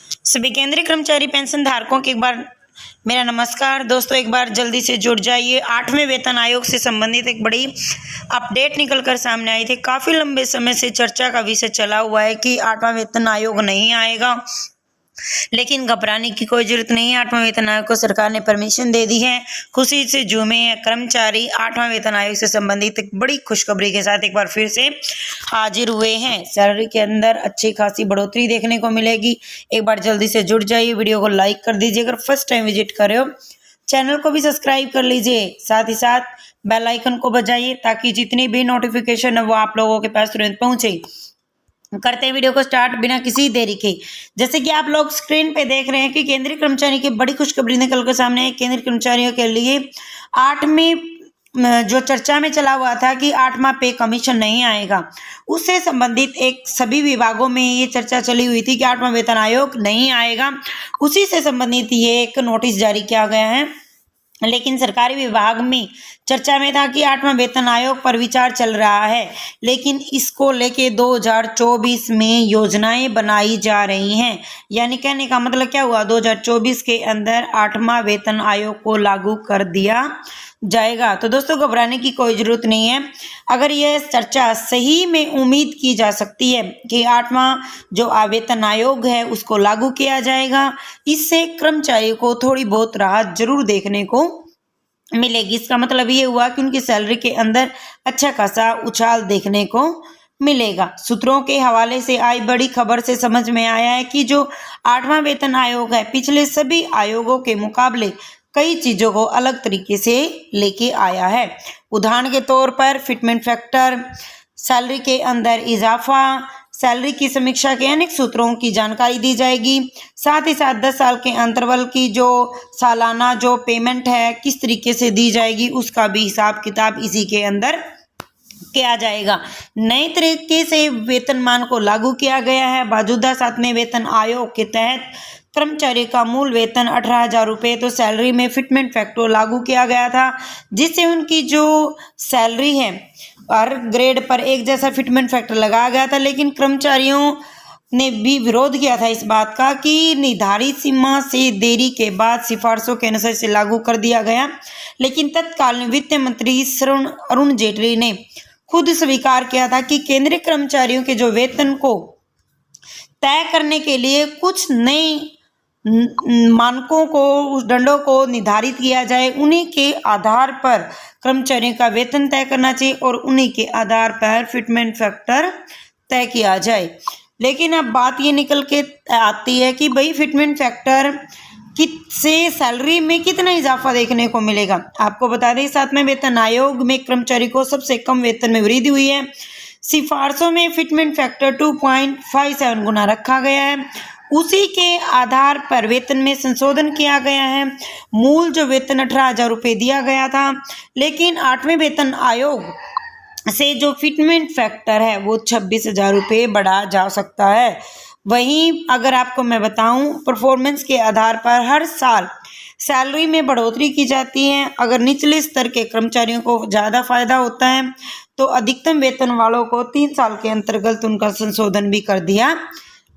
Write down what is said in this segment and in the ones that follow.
सभी केंद्रीय कर्मचारी पेंशन धारकों को एक बार मेरा नमस्कार। दोस्तों, एक बार जल्दी से जुड़ जाइए। 8वें वेतन आयोग से संबंधित एक बड़ी अपडेट निकल कर सामने आई थी। काफ़ी लंबे समय से चर्चा का विषय चला हुआ है कि 8वां वेतन आयोग नहीं आएगा, लेकिन घबराने की कोई जरूरत नहीं है। 8वां वेतन आयोग को सरकार ने परमिशन दे दी है। खुशी से झूमे हैं कर्मचारी। 8वां वेतन आयोग से संबंधित एक बड़ी खुशखबरी के साथ एक बार फिर से हाजिर हुए हैं। सैलरी के अंदर अच्छी खासी बढ़ोतरी देखने को मिलेगी। एक बार जल्दी से जुड़ जाइए, वीडियो को लाइक कर दीजिए। अगर फर्स्ट टाइम विजिट कर रहे हो, चैनल को भी सब्सक्राइब कर लीजिए। साथ ही साथ बेल आइकन को बजाइए ताकि जितनी भी नोटिफिकेशन है वो आप लोगों के पास तुरंत पहुंचे। करते हैं वीडियो को स्टार्ट बिना किसी देरी के। जैसे कि आप लोग स्क्रीन पे देख रहे हैं कि केंद्रीय कर्मचारी की बड़ी खुशखबरी निकल कर सामने है। केंद्रीय कर्मचारियों के लिए 8वें जो चर्चा में चला हुआ था कि 8वां पे कमीशन नहीं आएगा, उससे संबंधित एक सभी विभागों में ये चर्चा चली हुई थी कि 8वां वेतन आयोग नहीं आएगा। उसी से संबंधित ये एक नोटिस जारी किया गया है। लेकिन सरकारी विभाग में चर्चा में था कि 8वां वेतन आयोग पर विचार चल रहा है, लेकिन इसको लेके 2024 में योजनाएं बनाई जा रही हैं। यानी कहने का मतलब क्या हुआ, 2024 के अंदर 8वां वेतन आयोग को लागू कर दिया जाएगा। तो दोस्तों, घबराने की कोई जरूरत नहीं है। अगर यह चर्चा सही में उम्मीद की जा सकती है कि 8वां जो वेतन आयोग है उसको लागू किया जाएगा, इससे कर्मचारी को थोड़ी बहुत राहत जरूर देखने को मिलेगी। इसका मतलब ये हुआ कि उनकी सैलरी के अंदर अच्छा खासा उछाल देखने को मिलेगा। सूत्रों के हवाले से आई बड़ी खबर से समझ में आया है कि जो 8वां वेतन आयोग है, पिछले सभी आयोगों के मुकाबले कई चीजों को अलग तरीके से लेके आया है। उदाहरण के तौर पर फिटमेंट फैक्टर, सैलरी के अंदर इजाफा, सैलरी की समीक्षा के अनेक सूत्रों की जानकारी दी जाएगी। साथ ही साथ 10 साल के अंतरवल की जो सालाना जो पेमेंट है किस तरीके से दी जाएगी, उसका भी हिसाब किताब इसी के अंदर किया जाएगा। नए तरीके से वेतनमान को लागू किया गया है। मौजूदा 7वें वेतन आयोग के तहत कर्मचारी का मूल वेतन 18,000 रुपये तो सैलरी में फिटमेंट फैक्टर लागू किया गया था, जिससे उनकी जो सैलरी है हर ग्रेड पर एक जैसा फिटमेंट फैक्टर लगाया गया था। लेकिन कर्मचारियों ने भी विरोध किया था इस बात का कि निर्धारित सीमा से देरी के बाद सिफारिशों के अनुसार से लागू कर दिया गया। लेकिन तत्कालीन वित्त मंत्री अरुण जेटली ने खुद स्वीकार किया था कि केंद्रीय कर्मचारियों के जो वेतन को तय करने के लिए कुछ नए मानकों को, उस दंडों को निर्धारित किया जाए। उन्हीं के आधार पर कर्मचारियों का वेतन तय करना चाहिए और उन्हीं के आधार पर फिटमेंट फैक्टर तय किया जाए। लेकिन अब बात ये निकल के आती है कि भाई फिटमेंट फैक्टर से सैलरी में कितना इजाफा देखने को मिलेगा। आपको बता दें, 7वें वेतन आयोग में कर्मचारी को सबसे कम वेतन में वृद्धि हुई है। सिफारिशों में फिटमेंट फैक्टर 2.57 गुना रखा गया है। उसी के आधार पर वेतन में संशोधन किया गया है। मूल जो वेतन 18,000 रुपये दिया गया था, लेकिन 8वें वेतन आयोग से जो फिटमेंट फैक्टर है वो 26,000 रुपये बढ़ा जा सकता है। वहीं अगर आपको मैं बताऊं, परफॉर्मेंस के आधार पर हर साल सैलरी में बढ़ोतरी की जाती है। अगर निचले स्तर के कर्मचारियों को ज़्यादा फायदा होता है तो अधिकतम वेतन वालों को 3 साल के अंतर्गत उनका संशोधन भी कर दिया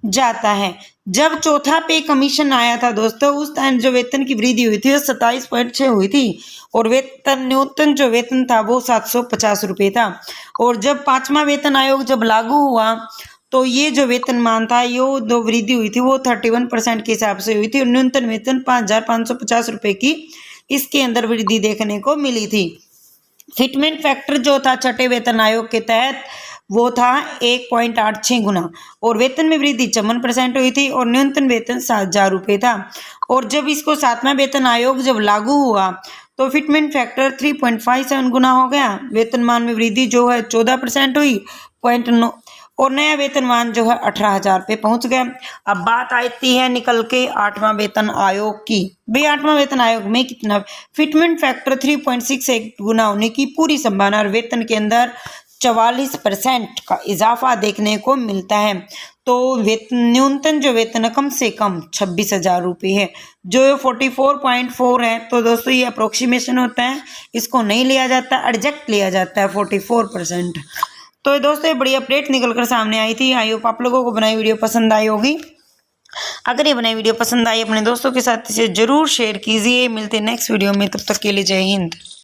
जाता है। जब चौथा पे कमीशन आया था दोस्तों, उस टाइम जो वेतन की वृद्धि हुई थी वो 27.6 हुई थी और वेतन न्यूनतम जो वेतन था वो 750 रुपये था। और जब 5वां वेतन आयोग जब लागू हुआ तो ये जो वेतनमान था, ये जो वृद्धि हुई थी वो 31% के हिसाब से हुई थी और न्यूनतम वेतन 5,550 रुपये की इसके अंदर वृद्धि देखने को मिली थी। फिटमेंट फैक्टर जो था छठे वेतन आयोग के तहत वो था 1.86 गुना और वेतन में वृद्धि 54% हुई थी और न्यूनतम वेतन 7,000 रुपये था। और जब इसको 7वां वेतन आयोग जब लागू हुआ तो फिटमेंट फैक्टर 3.57 गुना हो गया। वेतनमान में वृद्धि जो है 14% हुई 0.9 और नया वेतनमान जो है 18,000 पे पहुंच गया। अब बात आती है निकल के 8वां वेतन आयोग की। भाई 8वां वेतन आयोग में कितना फिटमेंट फैक्टर 3.68 गुना होने की पूरी संभावना और वेतन के अंदर 44% का इजाफा देखने को मिलता है। तो न्यूनतम जो वेतन कम से कम 26,000 रुपये है, जो 44.4 है। तो दोस्तों ये अप्रोक्सीमेशन होता है, इसको नहीं लिया जाता, एडजस्ट लिया जाता है 44%। तो दोस्तों ये बड़ी अपडेट निकल कर सामने आई थी। आई होप आप लोगों को बनाई वीडियो पसंद आई होगी। अगर ये बनाई वीडियो पसंद आई अपने दोस्तों के साथ इसे जरूर शेयर कीजिए। मिलते हैं नेक्स्ट वीडियो में, तब तक के लिए जय हिंद।